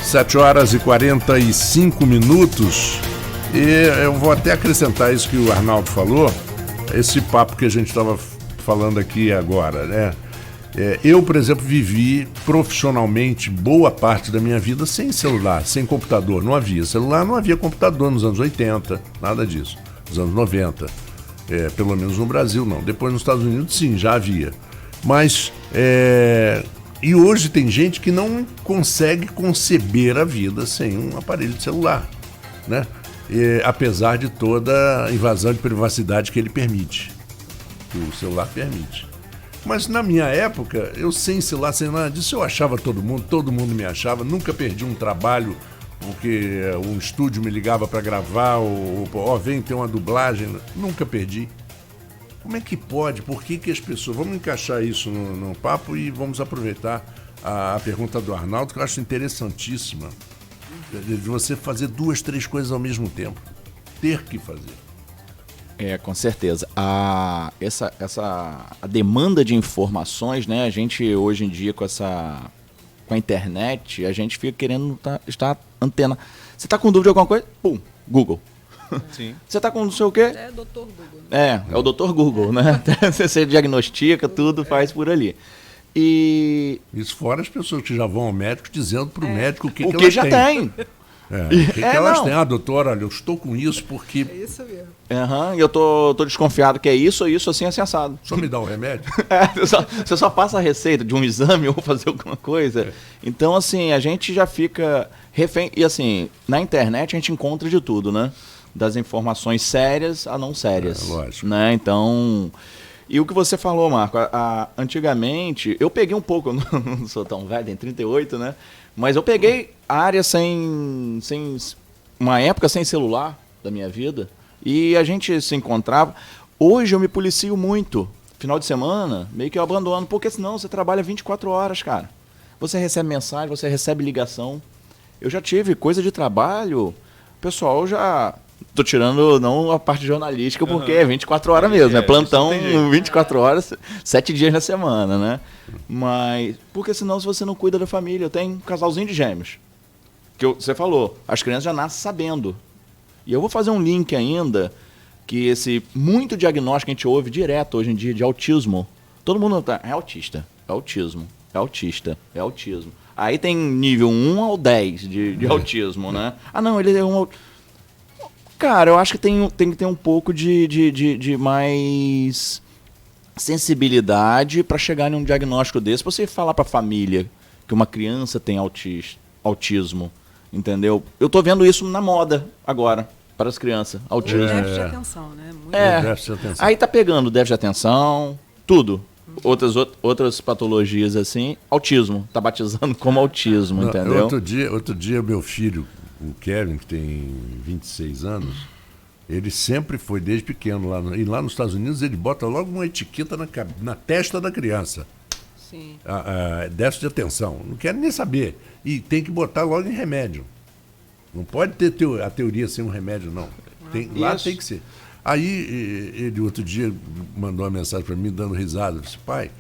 7h45. E eu vou até acrescentar isso que o Arnaldo falou, esse papo que a gente estava falando aqui agora, né? Eu, por exemplo, vivi profissionalmente boa parte da minha vida sem celular, sem computador. Não havia celular, não havia computador nos anos 80, nada disso. Nos anos 90, pelo menos no Brasil não. Depois nos Estados Unidos sim, já havia. Mas, e hoje tem gente que não consegue conceber a vida sem um aparelho de celular, né? Apesar de toda a invasão de privacidade que ele permite, que o celular permite. Mas na minha época, eu sem celular, sem nada disso, eu achava todo mundo me achava, nunca perdi um trabalho, porque um estúdio me ligava para gravar, vem ter uma dublagem, nunca perdi. Como é que pode? Por que as pessoas... Vamos encaixar isso no papo e vamos aproveitar a pergunta do Arnaldo, que eu acho interessantíssima, de você fazer 2, 3 coisas ao mesmo tempo. Ter que fazer. Com certeza. A demanda de informações, né? A gente hoje em dia com a internet, a gente fica querendo estar antena. Você está com dúvida de alguma coisa? Pum, Google. Sim. Você está com não sei o quê? É Dr. Google. Né? É o Dr. Google, né? Você diagnostica, tudo faz por ali. E... Isso fora as pessoas que já vão ao médico dizendo para o médico o que elas já têm. O que elas têm? Doutora, olha, eu estou com isso porque... É isso mesmo. E eu tô desconfiado que é isso, assim, assado. Só me dá um remédio? Você só passa a receita de um exame ou fazer alguma coisa. Então, assim, a gente já fica refém. E, assim, na internet a gente encontra de tudo, né? Das informações sérias a não sérias. Lógico. Né? Então... E o que você falou, Marco, antigamente, eu peguei um pouco, eu não sou tão velho, tenho 38, né? Mas eu peguei área sem uma época sem celular da minha vida, e a gente se encontrava. Hoje eu me policio muito. Final de semana, meio que eu abandono, porque senão você trabalha 24 horas, cara. Você recebe mensagem, você recebe ligação. Eu já tive coisa de trabalho, pessoal já... Tô tirando não a parte jornalística, porque é 24 horas mesmo, é plantão 24 horas, 7 dias na semana, né? Mas, porque senão se você não cuida da família, eu tenho um casalzinho de gêmeos, que você falou, as crianças já nascem sabendo. E eu vou fazer um link ainda, que esse muito diagnóstico que a gente ouve direto hoje em dia de autismo, todo mundo é autista, é autismo, é autista, é autismo. Aí tem nível 1 ao 10 de autismo, né? Ah não, ele é um... Cara, eu acho que tem que ter um pouco de mais sensibilidade para chegar em um diagnóstico desse. Você falar para a família que uma criança tem autismo, entendeu? Eu tô vendo isso na moda agora, para as crianças, autismo. Déficit de atenção, né? Muito déficit de atenção. Aí tá pegando déficit de atenção, tudo. Outras patologias assim, autismo, tá batizando como autismo, entendeu? Outro dia meu filho, o Kevin, que tem 26 anos, ele sempre foi desde pequeno e lá nos Estados Unidos ele bota logo uma etiqueta na testa da criança. Sim. Déficit de atenção, não quero nem saber. E tem que botar logo em remédio. Não pode ter a teoria sem um remédio, não. Lá tem que ser. Aí ele outro dia mandou uma mensagem para mim dando risada. Eu disse, pai,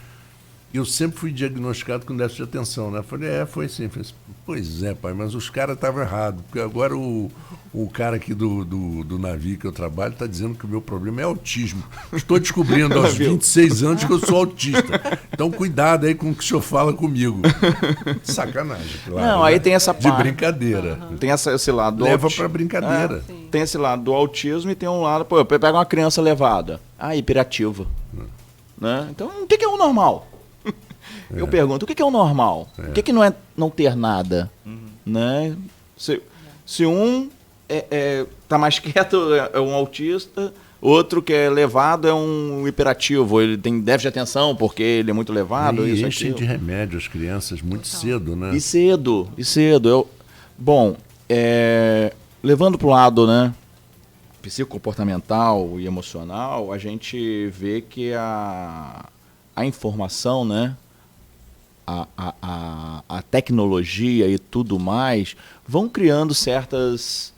eu sempre fui diagnosticado com déficit de atenção, né? Eu falei, foi assim. Falei, pois é, pai, mas os caras estavam errados. Porque agora o cara aqui do navio que eu trabalho está dizendo que o meu problema é autismo. Estou descobrindo aos 26 anos que eu sou autista. Então, cuidado aí com o que o senhor fala comigo. Sacanagem, claro. Não, aí tem essa parte. De brincadeira. Tem esse lado. Leva para brincadeira. Tem esse lado do autismo e tem um lado... Pô, pega uma criança levada. Hiperativa. Né? Então, o que é o normal? Eu pergunto, o que é o normal? O que não é não ter nada? Né? Se um tá mais quieto é um autista, outro que é levado é um hiperativo, ele tem déficit de atenção porque ele é muito levado. E enchem de remédio as crianças muito cedo, né? E cedo. Levando para o lado, né, psicocomportamental e emocional, a gente vê que a informação, né, a tecnologia e tudo mais vão criando certos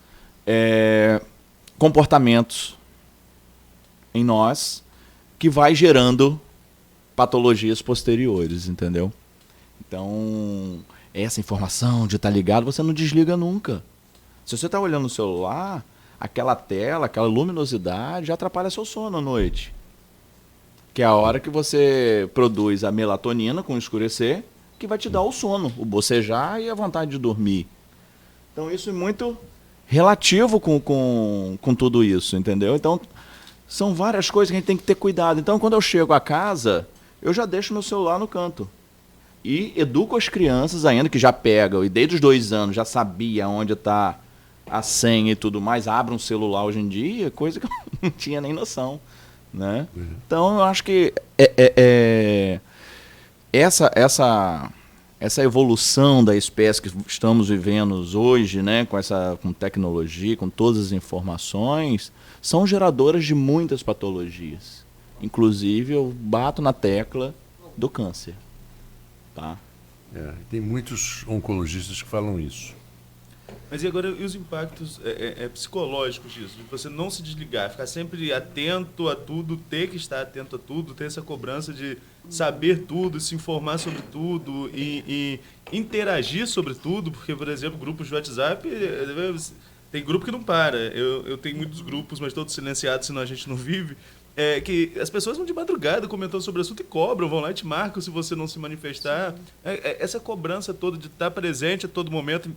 comportamentos em nós que vai gerando patologias posteriores, entendeu? Então, essa informação de estar ligado, você não desliga nunca. Se você está olhando no celular, aquela tela, aquela luminosidade já atrapalha seu sono à noite. Que é a hora que você produz a melatonina com o escurecer, que vai te dar o sono, o bocejar e a vontade de dormir. Então isso é muito relativo com tudo isso, entendeu? Então são várias coisas que a gente tem que ter cuidado. Então quando eu chego a casa, eu já deixo meu celular no canto. E educo as crianças ainda, que já pegam, e desde os 2 anos já sabia onde está a senha e tudo mais, abre um celular hoje em dia, coisa que eu não tinha nem noção, né? Então eu acho que essa evolução da espécie que estamos vivendo hoje, né, com tecnologia, com todas as informações, são geradoras de muitas patologias. Inclusive eu bato na tecla do câncer. Tá? Tem muitos oncologistas que falam isso. Mas e agora e os impactos psicológicos disso? De você não se desligar, ficar sempre atento a tudo, ter que estar atento a tudo, ter essa cobrança de saber tudo, se informar sobre tudo e interagir sobre tudo, porque, por exemplo, grupos de WhatsApp, tem grupo que não para. Eu tenho muitos grupos, mas todos silenciados, senão a gente não vive. Que as pessoas vão de madrugada comentando sobre o assunto e cobram, vão lá e te marcam se você não se manifestar. Essa cobrança toda de estar presente a todo momento,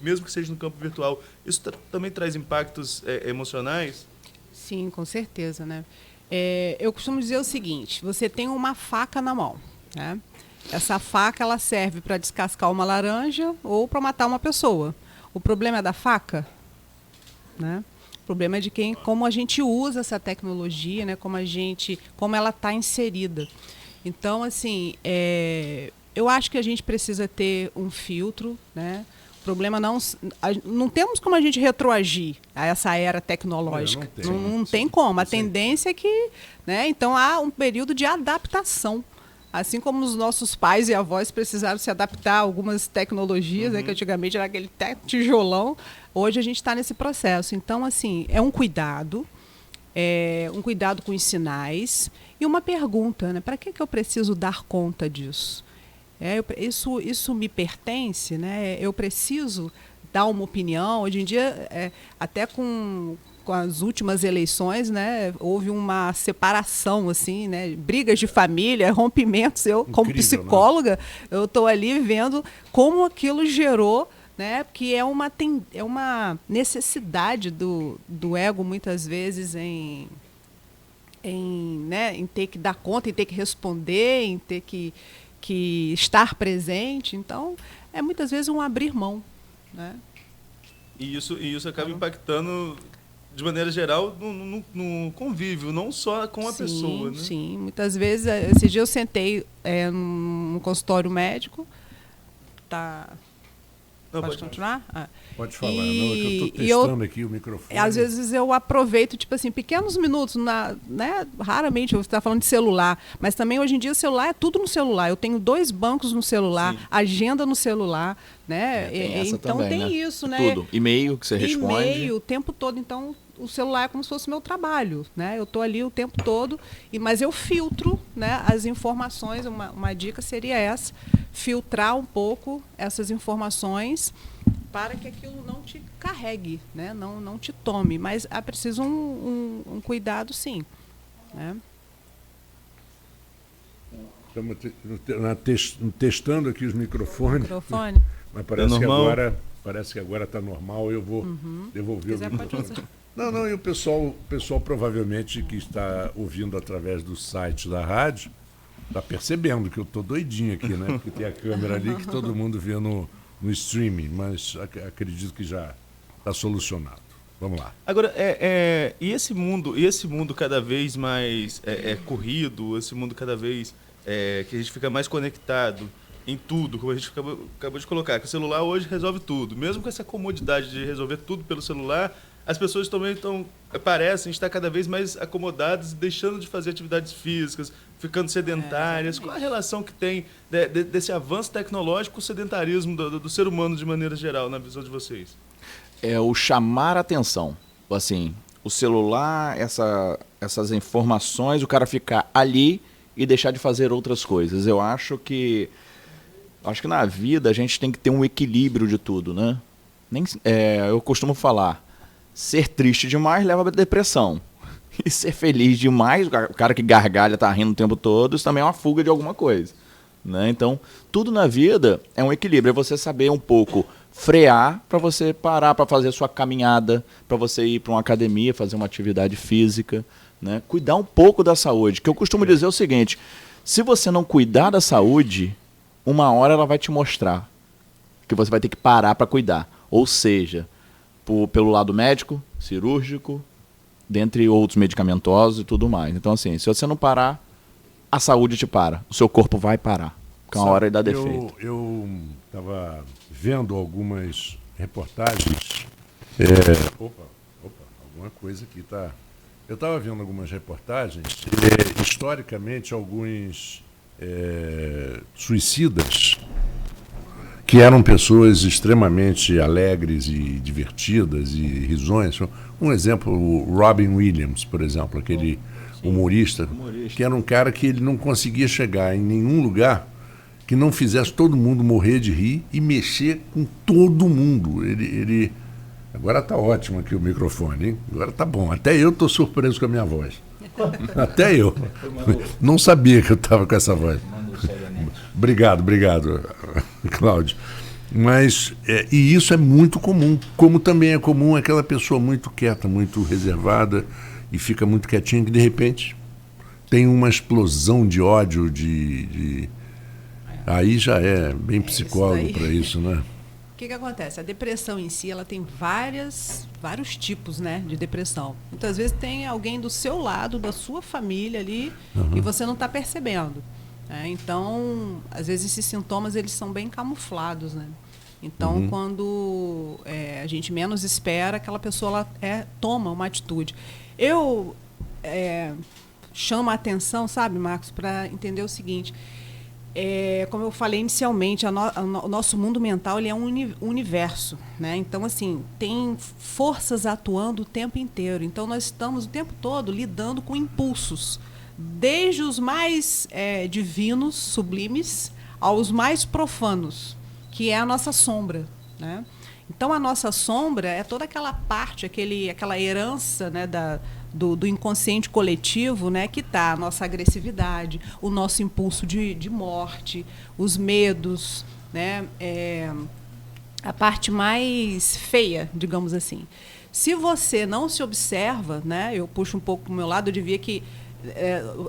mesmo que seja no campo virtual, isso também traz impactos emocionais? Sim, com certeza, né? Eu costumo dizer o seguinte, você tem uma faca na mão, né? Essa faca ela serve para descascar uma laranja ou para matar uma pessoa. O problema é da faca, né? O problema é de como a gente usa essa tecnologia, né? Como ela está inserida. Então, assim, eu acho que a gente precisa ter um filtro, né? O problema não temos como a gente retroagir a essa era tecnológica. Não tem como. A tendência é que, né? Então há um período de adaptação. Assim como os nossos pais e avós precisaram se adaptar a algumas tecnologias, né, que antigamente era aquele tijolão, hoje a gente está nesse processo. Então, assim, é um cuidado com os sinais e uma pergunta, né? Para que eu preciso dar conta disso? Isso me pertence, né? Eu preciso dar uma opinião. Hoje em dia, até com as últimas eleições, né, houve uma separação, assim, né, brigas de família, rompimentos. Eu, como psicóloga, né? Eu estou ali vendo como aquilo gerou, né, porque é uma necessidade do ego, muitas vezes, em ter que dar conta, em ter que responder, em ter que estar presente. Então, muitas vezes um abrir mão, né? E isso acaba impactando de maneira geral no convívio, não só com a pessoa, né? Sim, muitas vezes, esse dia eu sentei num consultório médico, Pode continuar? Pode falar, não, é que eu estou testando aqui o microfone. Às vezes eu aproveito, tipo assim, pequenos minutos, né? Raramente você está falando de celular, mas também hoje em dia o celular é tudo no celular. Eu tenho 2 bancos no celular, sim, agenda no celular, né? Então também, tem, né? Isso, né? Tudo, e-mail que você responde. E-mail o tempo todo, então o celular é como se fosse meu trabalho, né? Eu estou ali o tempo todo, mas eu filtro, né, as informações. Uma dica seria essa: filtrar um pouco essas informações para que aquilo não te carregue, né? Não te tome. Mas é preciso um cuidado, sim, né? Estamos testando aqui os microfones. Mas parece que agora está normal. Eu vou devolver o microfone. Não, e o pessoal provavelmente que está ouvindo através do site da rádio está percebendo que eu estou doidinho aqui, né? Porque tem a câmera ali que todo mundo vê no streaming, mas acredito que já está solucionado. Vamos lá. Agora, e esse mundo cada vez mais corrido, esse mundo cada vez que a gente fica mais conectado em tudo, como a gente acabou de colocar, que o celular hoje resolve tudo. Mesmo com essa comodidade de resolver tudo pelo celular, as pessoas também parecem estar cada vez mais acomodadas, deixando de fazer atividades físicas, ficando sedentárias. Qual a relação que tem desse avanço tecnológico com o sedentarismo do ser humano de maneira geral, na visão de vocês? É o chamar a atenção. Assim, o celular, essas informações, o cara ficar ali e deixar de fazer outras coisas. Eu acho que Acho que na vida a gente tem que ter um equilíbrio de tudo, né? Eu costumo falar, ser triste demais leva a depressão. E ser feliz demais, o cara que gargalha, tá rindo o tempo todo, isso também é uma fuga de alguma coisa. Né? Então, tudo na vida é um equilíbrio. É você saber um pouco frear para você parar para fazer a sua caminhada, para você ir para uma academia, fazer uma atividade física. Né? Cuidar um pouco da saúde. Que eu costumo dizer o seguinte, se você não cuidar da saúde, uma hora ela vai te mostrar que você vai ter que parar para cuidar. Ou seja, pelo lado médico, cirúrgico, dentre outros medicamentosos e tudo mais. Então, assim, se você não parar, a saúde te para. O seu corpo vai parar. Porque uma hora ele dá defeito. Eu estava vendo algumas reportagens. Opa, alguma coisa aqui tá. Eu estava vendo algumas reportagens. Historicamente, alguns suicidas, que eram pessoas extremamente alegres e divertidas e risonhas. Um exemplo, o Robin Williams, por exemplo, aquele humorista, que era um cara que ele não conseguia chegar em nenhum lugar que não fizesse todo mundo morrer de rir e mexer com todo mundo. Ele agora está ótimo aqui o microfone, hein? Agora está bom. Até eu estou surpreso com a minha voz. Até eu. Não sabia que eu estava com essa voz. Obrigado, Cláudio. Mas, e isso é muito comum, como também é comum aquela pessoa muito quieta, muito reservada e fica muito quietinha, que de repente tem uma explosão de ódio, aí já é bem psicólogo para isso, né? O que acontece? A depressão em si, ela tem vários tipos, né, de depressão. Muitas vezes tem alguém do seu lado, da sua família ali, e você não está percebendo. Então, às vezes esses sintomas eles são bem camuflados, né? Então, quando a gente menos espera, aquela pessoa toma uma atitude. Eu chamo a atenção, sabe, Marcos, para entender o seguinte. Como eu falei inicialmente, o nosso mundo mental ele é um universo, né? Então, assim, tem forças atuando o tempo inteiro. Então, nós estamos o tempo todo lidando com impulsos, desde os mais divinos, sublimes, aos mais profanos, que é a nossa sombra, né? Então, a nossa sombra é toda aquela parte, aquela herança, né, do inconsciente coletivo, né, que está a nossa agressividade, o nosso impulso de morte, os medos, né, a parte mais feia, digamos assim. Se você não se observa, né, eu puxo um pouco para o meu lado, eu diria que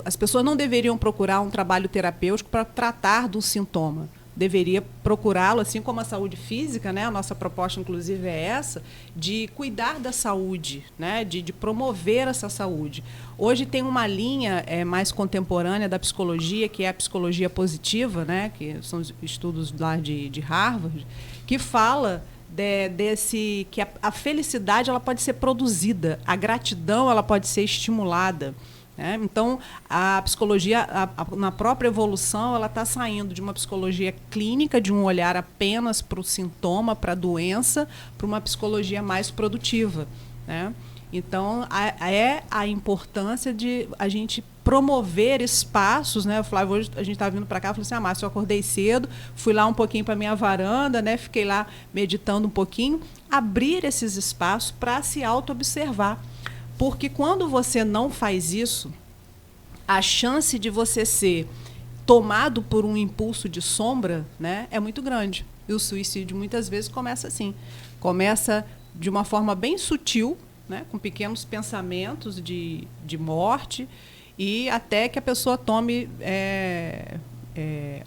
as pessoas não deveriam procurar um trabalho terapêutico para tratar do sintoma. Deveria procurá-lo, assim como a saúde física, né? A nossa proposta, inclusive, é essa, de cuidar da saúde, né? de promover essa saúde. Hoje tem uma linha mais contemporânea da psicologia, que é a psicologia positiva, né? Que são os estudos lá de Harvard, que fala que a felicidade ela pode ser produzida, a gratidão ela pode ser estimulada. Então, a psicologia, na própria evolução, ela está saindo de uma psicologia clínica, de um olhar apenas para o sintoma, para a doença, para uma psicologia mais produtiva, né? Então, a importância de a gente promover espaços, né? Flávio, hoje a gente estava vindo para cá, falou assim, Márcio, eu acordei cedo, fui lá um pouquinho para a minha varanda, né? Fiquei lá meditando um pouquinho, abrir esses espaços para se auto-observar. Porque quando você não faz isso, a chance de você ser tomado por um impulso de sombra, né, é muito grande. E o suicídio muitas vezes começa assim. Começa de uma forma bem sutil, né, com pequenos pensamentos de morte, e até que a pessoa tome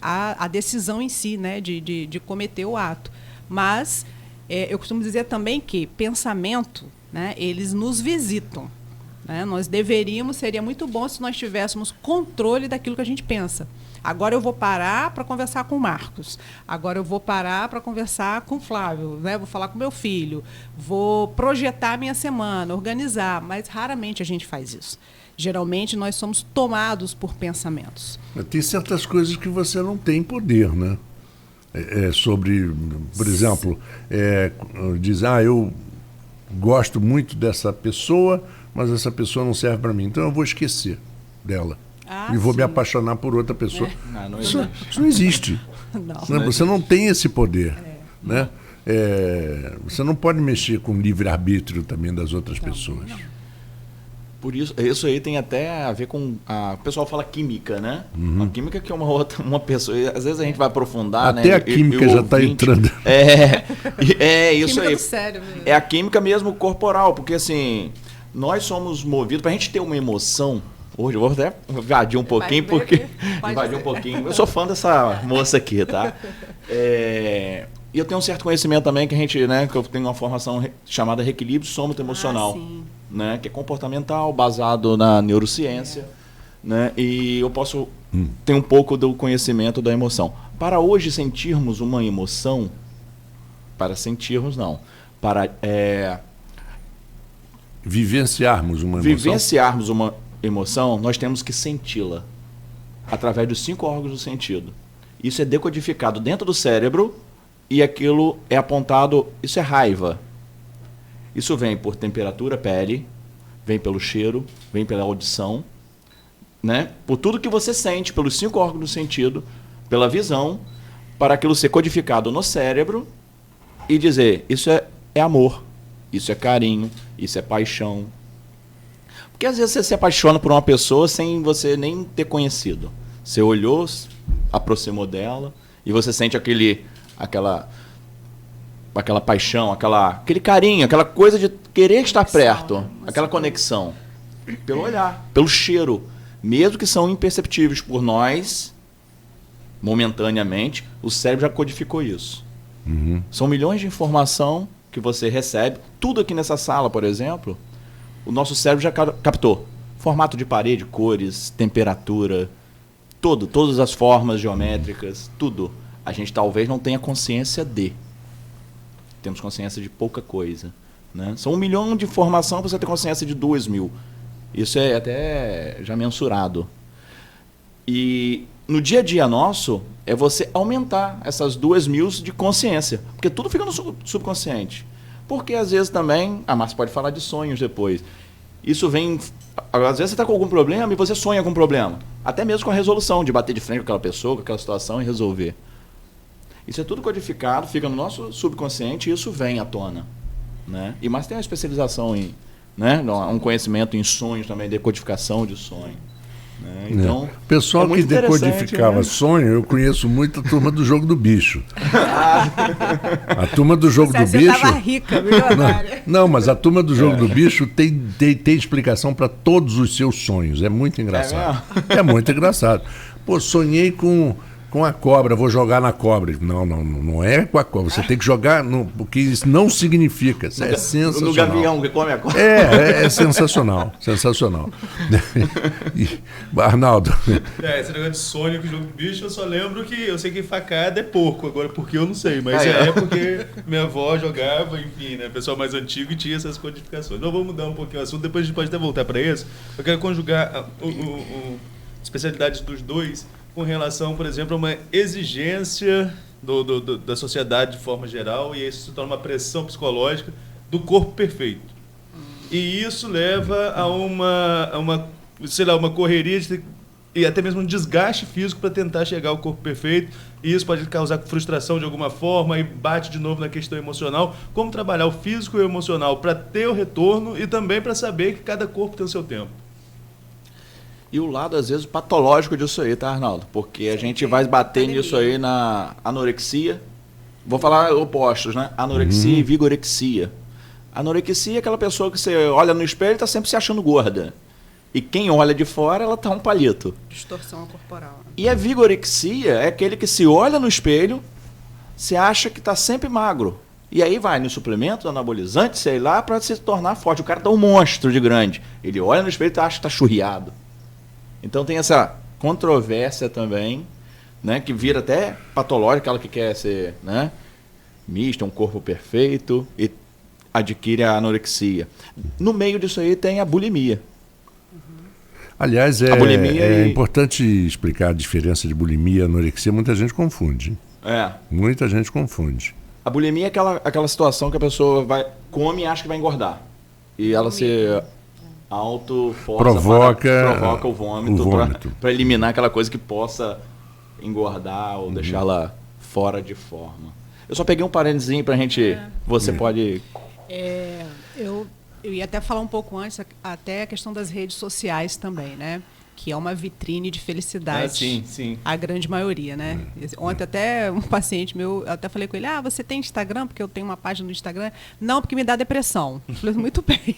a decisão em si, né, de cometer o ato. Mas eu costumo dizer também que pensamento, né, eles nos visitam, né? Seria muito bom se nós tivéssemos controle daquilo que a gente pensa. Agora eu vou parar para conversar com o Marcos, agora eu vou parar para conversar com o Flávio, né? Vou falar com meu filho, vou projetar a minha semana, organizar, mas raramente a gente faz isso. Geralmente nós somos tomados por pensamentos. Tem certas coisas que você não tem poder, né? Sobre, por exemplo, dizer, eu gosto muito dessa pessoa, mas essa pessoa não serve para mim, então eu vou esquecer dela e vou me apaixonar por outra pessoa. Isso não existe. Não. Você não tem esse poder, né? Você não pode mexer com o livre-arbítrio também das outras pessoas. Por isso aí tem até a ver com o pessoal fala química, né? A química que é uma pessoa, às vezes a gente vai aprofundar, até né? A química já está entrando. Isso Química aí. do cérebro. É a química mesmo corporal, porque assim, nós somos movidos pra gente ter uma emoção. Hoje eu vou até invadir um pouquinho, porque invadir um pouquinho. Eu sou fã dessa moça aqui, tá? E eu tenho um certo conhecimento também que a gente, né, que eu tenho uma formação chamada reequilíbrio sômato-emocional. Sim. Né, que é comportamental, baseado na neurociência, né, e eu posso ter um pouco do conhecimento da emoção. Para hoje sentirmos uma emoção, para sentirmos não, para vivenciarmos uma emoção, nós temos que senti-la através dos 5 órgãos do sentido. Isso é decodificado dentro do cérebro e aquilo é apontado, isso é raiva. Isso vem por temperatura, pele, vem pelo cheiro, vem pela audição, né? Por tudo que você sente, pelos 5 órgãos do sentido, pela visão, para aquilo ser codificado no cérebro e dizer, isso é amor, isso é carinho, isso é paixão. Porque às vezes você se apaixona por uma pessoa sem você nem ter conhecido. Você olhou, aproximou dela e você sente aquela paixão, aquele carinho, aquela coisa de querer estar perto, aquela conexão. Pelo olhar, pelo cheiro. Mesmo que são imperceptíveis por nós, momentaneamente, o cérebro já codificou isso. São milhões de informação que você recebe. Tudo aqui nessa sala, por exemplo, o nosso cérebro já captou. Formato de parede, cores, temperatura, todas as formas geométricas, tudo. A gente talvez não tenha consciência de. Temos consciência de pouca coisa, né? São 1 milhão de informação para você ter consciência de 2.000. Isso é até já mensurado. E no dia a dia nosso, é você aumentar essas 2.000 de consciência. Porque tudo fica no subconsciente. Porque às vezes também, a Márcia pode falar de sonhos depois. Isso vem, às vezes você está com algum problema e você sonha com um problema. Até mesmo com a resolução, de bater de frente com aquela pessoa, com aquela situação e resolver. Isso é tudo codificado, fica no nosso subconsciente e isso vem à tona, né? E mais tem uma especialização em, né, um conhecimento em sonhos também, decodificação de sonho. Né? Então, o pessoal que decodificava sonho, eu conheço muito a turma do Jogo do Bicho. A turma do Jogo do Bicho. Você estava rica, milionária. Não, mas a turma do Jogo do Bicho tem explicação para todos os seus sonhos. É muito engraçado. É muito engraçado. Pô, sonhei com a cobra, vou jogar na cobra. Não é com a cobra. Você tem que jogar, porque isso não significa. Isso é sensacional. No gavião que come a cobra. É sensacional. Sensacional. Arnaldo. Esse negócio de sonho com o jogo do bicho, eu só lembro que eu sei que facada é porco, agora porque eu não sei, mas porque minha avó jogava, enfim, né? Pessoal mais antigo e tinha essas codificações. Então vamos mudar um pouquinho o assunto, depois a gente pode até voltar para isso. Eu quero conjugar especialidades dos dois com relação, por exemplo, a uma exigência da sociedade de forma geral, e isso se torna uma pressão psicológica do corpo perfeito. E isso leva a uma correria e até mesmo um desgaste físico para tentar chegar ao corpo perfeito, e isso pode causar frustração de alguma forma, e bate de novo na questão emocional. Como trabalhar o físico e o emocional para ter o retorno e também para saber que cada corpo tem o seu tempo. E o lado, às vezes, patológico disso aí, tá, Arnaldo? Porque a gente vai bater nisso aí na anorexia. Vou falar opostos, né? Anorexia e vigorexia. Anorexia é aquela pessoa que você olha no espelho e está sempre se achando gorda. E quem olha de fora, ela tá um palito. Distorção corporal. E a vigorexia é aquele que se olha no espelho, se acha que está sempre magro. E aí vai no suplemento, anabolizante, sei lá, para se tornar forte. O cara tá um monstro de grande. Ele olha no espelho e acha que está churriado. Então tem essa controvérsia também, né, que vira até patológica, aquela que quer ser, né, mista, um corpo perfeito, e adquire a anorexia. No meio disso aí tem a bulimia. Aliás, é importante explicar a diferença de bulimia e anorexia. Muita gente confunde. Muita gente confunde. A bulimia é aquela situação que a pessoa come e acha que vai engordar. E ela se provoca o vômito para eliminar aquela coisa que possa engordar ou deixá-la fora de forma. Eu só peguei um parênteses pra gente... Você pode... Eu ia até falar um pouco antes, até a questão das redes sociais também, né? Que é uma vitrine de felicidade. Sim. A grande maioria, né? Ontem até um paciente meu, eu até falei com ele, você tem Instagram? Porque eu tenho uma página no Instagram. Não, porque me dá depressão. Eu falei, muito bem.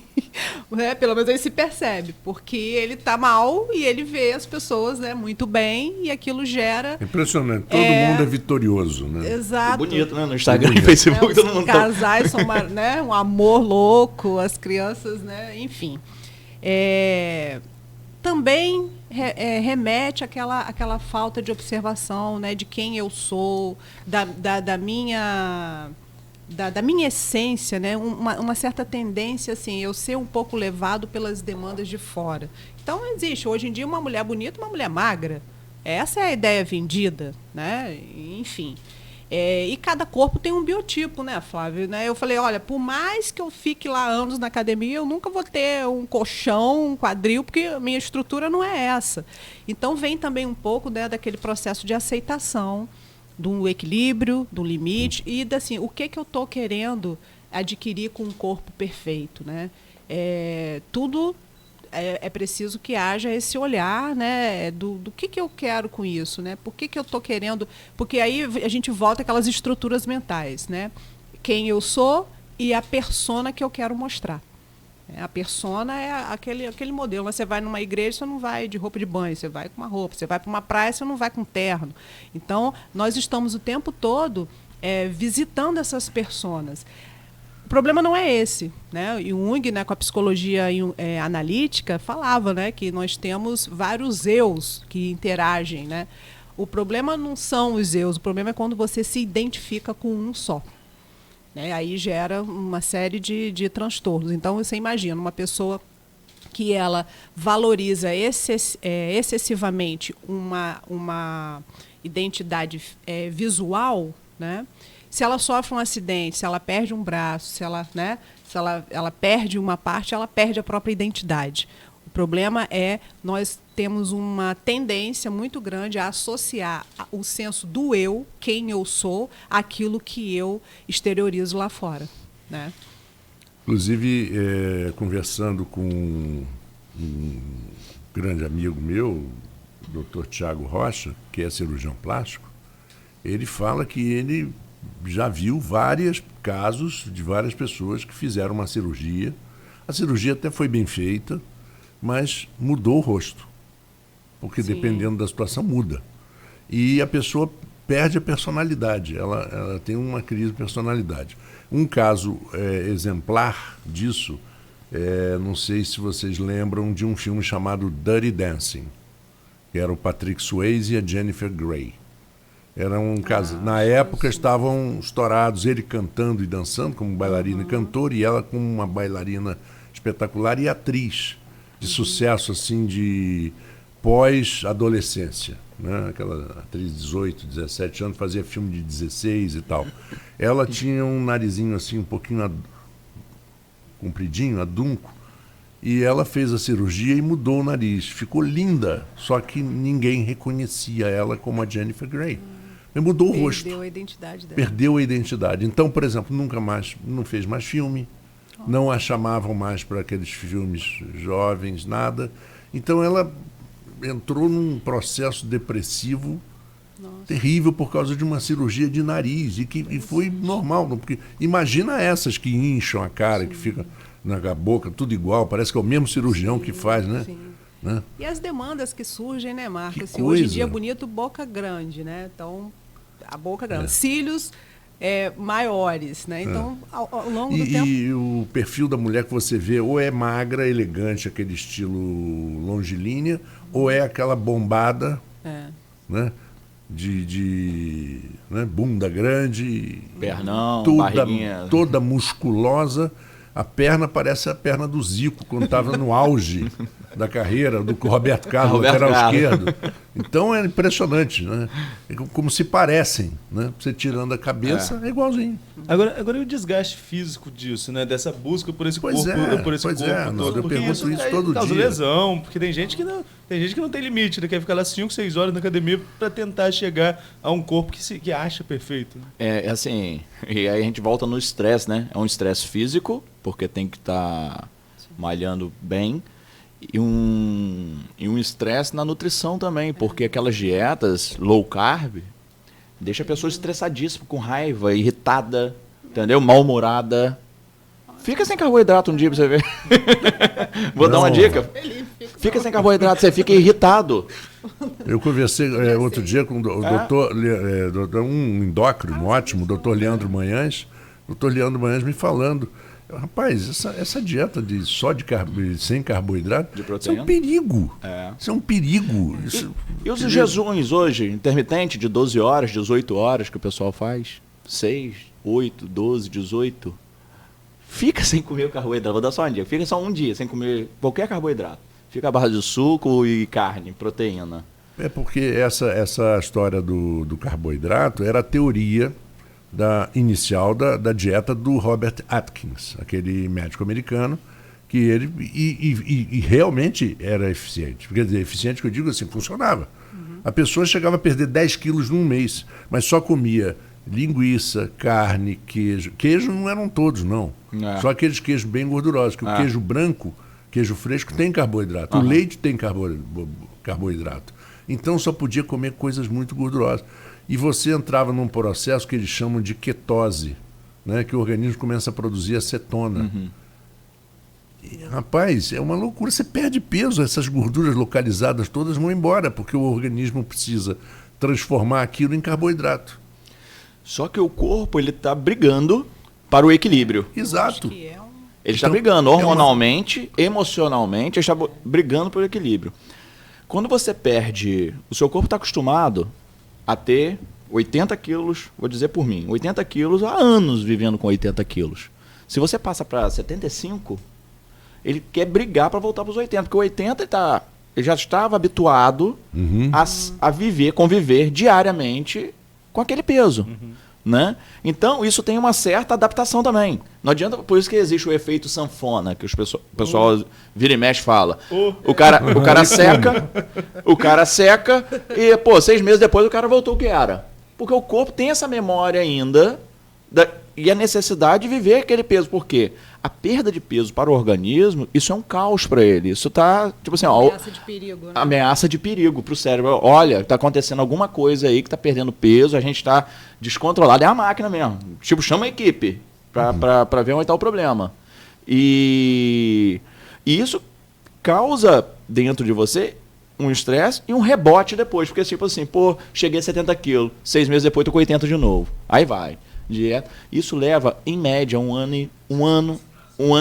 Pelo menos ele se percebe, porque ele está mal e ele vê as pessoas, né, muito bem e aquilo gera... Impressionante. Todo mundo é vitorioso, né? Exato. E bonito, né? No Instagram e Facebook todo mundo Os casais são né, um amor louco, as crianças, né? Enfim. Também remete àquela falta de observação, né, de quem eu sou, da minha essência, né, uma certa tendência assim, eu ser um pouco levado pelas demandas de fora. Então existe hoje em dia uma mulher bonita, uma mulher magra. Essa é a ideia vendida, né? Enfim. E cada corpo tem um biotipo, né, Flávio? Né? Eu falei, olha, por mais que eu fique lá anos na academia, eu nunca vou ter um colchão, um quadril, porque a minha estrutura não é essa. Então vem também um pouco, né, daquele processo de aceitação, do equilíbrio, do limite, e assim, o que eu estou querendo adquirir com um corpo perfeito, né? Tudo... É preciso que haja esse olhar, né, do que eu quero com isso, né? Por que eu estou querendo... Porque aí a gente volta àquelas estruturas mentais, né? Quem eu sou e a persona que eu quero mostrar. A persona é aquele modelo. Você vai numa igreja, você não vai de roupa de banho, você vai com uma roupa. Você vai para uma praia, você não vai com terno. Então, nós estamos o tempo todo visitando essas personas. O problema não é esse, né? Jung, né, com a psicologia analítica, falava, né, que nós temos vários eus que interagem, né? O problema não são os eus, o problema é quando você se identifica com um só. Né? Aí gera uma série de transtornos. Então, você imagina uma pessoa que ela valoriza excessivamente uma identidade visual, né? Se ela sofre um acidente, se ela perde um braço, se ela perde uma parte, ela perde a própria identidade. O problema nós temos uma tendência muito grande a associar o senso do eu, quem eu sou, àquilo que eu exteriorizo lá fora. Né? Inclusive, conversando com um grande amigo meu, o Dr. Tiago Rocha, que é cirurgião plástico, ele fala que ele já viu vários casos de várias pessoas que fizeram uma cirurgia. A cirurgia até foi bem feita, mas mudou o rosto. Porque Sim. dependendo da situação, muda. E a pessoa perde a personalidade. Ela tem uma crise de personalidade. Um caso exemplar disso, não sei se vocês lembram de um filme chamado Dirty Dancing, que era o Patrick Swayze e a Jennifer Grey. Era um caso. Na época estavam estourados, ele cantando e dançando como bailarina e cantor, e ela como uma bailarina espetacular e atriz de sucesso, assim, de pós-adolescência. Né? Aquela atriz de 18, 17 anos, fazia filme de 16 e tal. Ela tinha um narizinho assim, um pouquinho compridinho, adunco, e ela fez a cirurgia e mudou o nariz. Ficou linda, só que ninguém reconhecia ela como a Jennifer Grey. Mudou o rosto. Perdeu a identidade dela. Perdeu a identidade. Então, por exemplo, não fez mais filme, não a chamavam mais para aqueles filmes jovens, nada. Então ela entrou num processo depressivo terrível por causa de uma cirurgia de nariz e foi normal, porque imagina essas que incham a cara, Sim. que fica na boca tudo igual, parece que é o mesmo cirurgião que faz, né? Sim. Né? E as demandas que surgem, né, Marcos? Assim, hoje em dia é bonito boca grande, né? Então, a boca grande. Cílios maiores, né? Então, ao longo do tempo... E o perfil da mulher que você vê ou é magra, elegante, aquele estilo longilínea, ou é aquela bombada, né? Né? Bunda grande, pernão, barriguinha toda musculosa. A perna parece a perna do Zico quando estava no auge da carreira do Roberto Carlos, lateral esquerdo. Então é impressionante, né? É como se parecem, né? Você tirando a cabeça é igualzinho. Agora e o desgaste físico disso, né? Dessa busca por esse Pois corpo, é, por esse pois corpo é, todo. Naldo, eu Porque pergunto isso todo causa dia. lesão, porque tem gente que não tem limite, né? Quer ficar lá 5, 6 horas na academia para tentar chegar a um corpo que acha perfeito. Né? É assim, e aí a gente volta no estresse, né? É um estresse físico, porque tem que estar malhando bem, e um estresse na nutrição também, porque aquelas dietas low carb deixa a pessoa estressadíssima, com raiva, irritada, entendeu? Mal-humorada. Fica sem carboidrato um dia pra você ver. Vou dar uma dica. Fica sem carboidrato, você fica irritado. Eu conversei outro dia com o doutor, um endócrino ótimo, o doutor Leandro Manhães. O doutor Leandro Manhães me falando, rapaz, essa dieta sem carboidrato, De isso é proteína? um perigo. É. Isso é um perigo. E os jejuns hoje, intermitente, de 12 horas, 18 horas, que o pessoal faz? 6, 8, 12, 18. Fica sem comer o carboidrato. Vou dar só um dia. Fica só um dia sem comer qualquer carboidrato. Fica a barra de suco e carne, proteína. É porque essa história do carboidrato era a teoria inicial da dieta do Robert Atkins, aquele médico americano, que ele e realmente era eficiente. Quer dizer, eficiente que eu digo assim, funcionava. A pessoa chegava a perder 10 quilos num mês, mas só comia linguiça, carne, queijo. Queijo não eram todos, não. É. Só aqueles queijos bem gordurosos, que o queijo branco, queijo fresco, tem carboidrato. O leite tem carboidrato. Então só podia comer coisas muito gordurosas. E você entrava num processo que eles chamam de ketose, né? Que o organismo começa a produzir acetona. E, rapaz, é uma loucura. Você perde peso, essas gorduras localizadas todas vão embora, porque o organismo precisa transformar aquilo em carboidrato. Só que o corpo, ele está brigando para o equilíbrio. Exato. Que é Ele está Então, brigando hormonalmente, emocionalmente, ele está brigando pelo equilíbrio. Quando você perde, o seu corpo está acostumado a ter 80 quilos, vou dizer por mim, 80 quilos há anos vivendo com 80 quilos. Se você passa para 75, ele quer brigar para voltar para os 80, porque o 80 ele já estava habituado a conviver diariamente com aquele peso. Né? Então, isso tem uma certa adaptação também. Não adianta, por isso que existe o efeito sanfona, que o pessoal vira e mexe fala. O cara seca e, 6 meses depois o cara voltou o que era. Porque o corpo tem essa memória ainda e a necessidade de viver aquele peso. Por quê? A perda de peso para o organismo, isso é um caos para ele. Isso está, tipo assim, ameaça de perigo, né? Ameaça de perigo para o cérebro. Olha, está acontecendo alguma coisa aí que está perdendo peso, a gente está descontrolado. É a máquina mesmo. Tipo, chama a equipe para ver onde está o problema. E isso causa dentro de você um estresse e um rebote depois. Porque, tipo assim, cheguei a 70 quilos, 6 meses depois estou com 80 de novo. Aí vai. Dieta. Isso leva, em média, um ano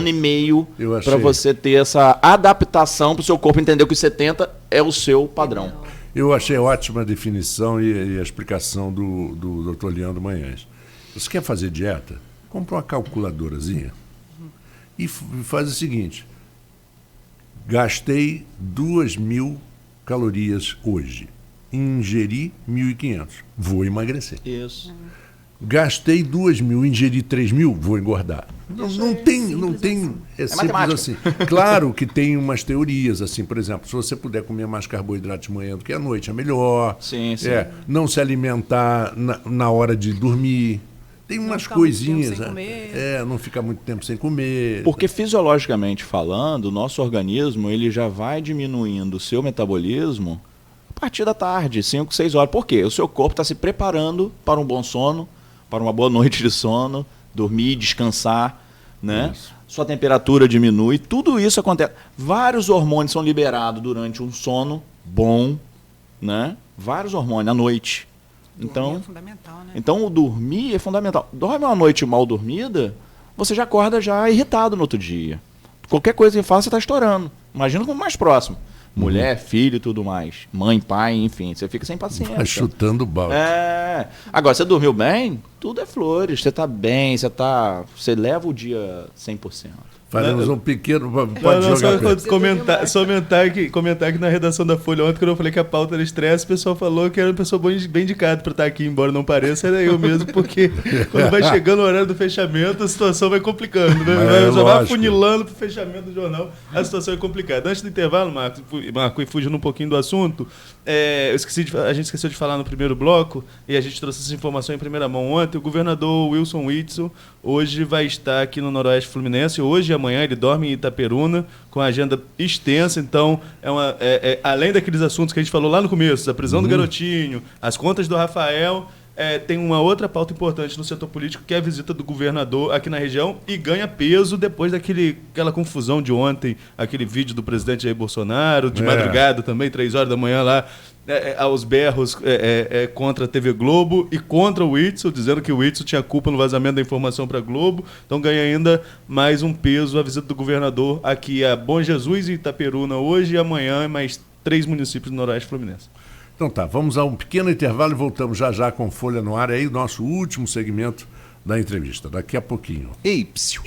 e meio para você ter essa adaptação para o seu corpo entender que os 70 é o seu padrão. Eu achei ótima a definição e a explicação do Dr. Leandro Manhães. Você quer fazer dieta? Compra uma calculadorazinha e faz o seguinte: gastei 2.000 calorias hoje, ingeri 1.500, vou emagrecer. Isso. Gastei 2.000, ingeri 3.000, vou engordar. Não tem. É simples assim. Claro que tem umas teorias, assim, por exemplo, se você puder comer mais carboidrato de manhã do que à noite, é melhor. Sim. Não se alimentar na hora de dormir. Tem umas coisinhas. Não ficar muito tempo sem comer. Porque fisiologicamente falando, o nosso organismo ele já vai diminuindo o seu metabolismo a partir da tarde, 5, 6 horas. Por quê? O seu corpo está se preparando para um bom sono, para uma boa noite de sono, dormir, descansar, né? Sua temperatura diminui, tudo isso acontece. Vários hormônios são liberados durante um sono bom, né? Vários hormônios à noite. Então, é fundamental, né? Então o dormir é fundamental. Dorme uma noite mal dormida, você já acorda já irritado no outro dia. Qualquer coisa que faça, você está estourando. Imagina como mais próximo. Mulher, filho e tudo mais. Mãe, pai, enfim. Você fica sem paciência. Vai chutando balde. Agora, você dormiu bem? Tudo é flores. Você está bem, você leva o dia 100%. Faremos um pequeno... Pode Não, jogar pra ele. comentar que na redação da Folha ontem, quando eu falei que a pauta era estresse, o pessoal falou que era uma pessoa bem indicada para estar aqui, embora não pareça, era eu mesmo, porque quando vai chegando o horário do fechamento, a situação vai complicando, né? Já vai afunilando para o fechamento do jornal, a situação é complicada. Antes do intervalo, Marco, e fugindo um pouquinho do assunto, a gente esqueceu de falar no primeiro bloco, e a gente trouxe essa informação em primeira mão ontem, o governador Wilson Witzel hoje vai estar aqui no Noroeste Fluminense, hoje e amanhã ele dorme em Itaperuna, com a agenda extensa, então, além daqueles assuntos que a gente falou lá no começo, a prisão do garotinho, as contas do Rafael, tem uma outra pauta importante no setor político, que é a visita do governador aqui na região, e ganha peso depois daquela confusão de ontem, aquele vídeo do presidente Jair Bolsonaro, de madrugada também, 3 horas da manhã lá, aos berros contra a TV Globo e contra o Witzel, dizendo que o Witzel tinha culpa no vazamento da informação para a Globo. Então ganha ainda mais um peso a visita do governador aqui a Bom Jesus e Itaperuna hoje, e amanhã mais 3 municípios do Noroeste Fluminense. Então tá, vamos a um pequeno intervalo e voltamos já com Folha no Ar, aí o nosso último segmento da entrevista, daqui a pouquinho. Ei, psiu.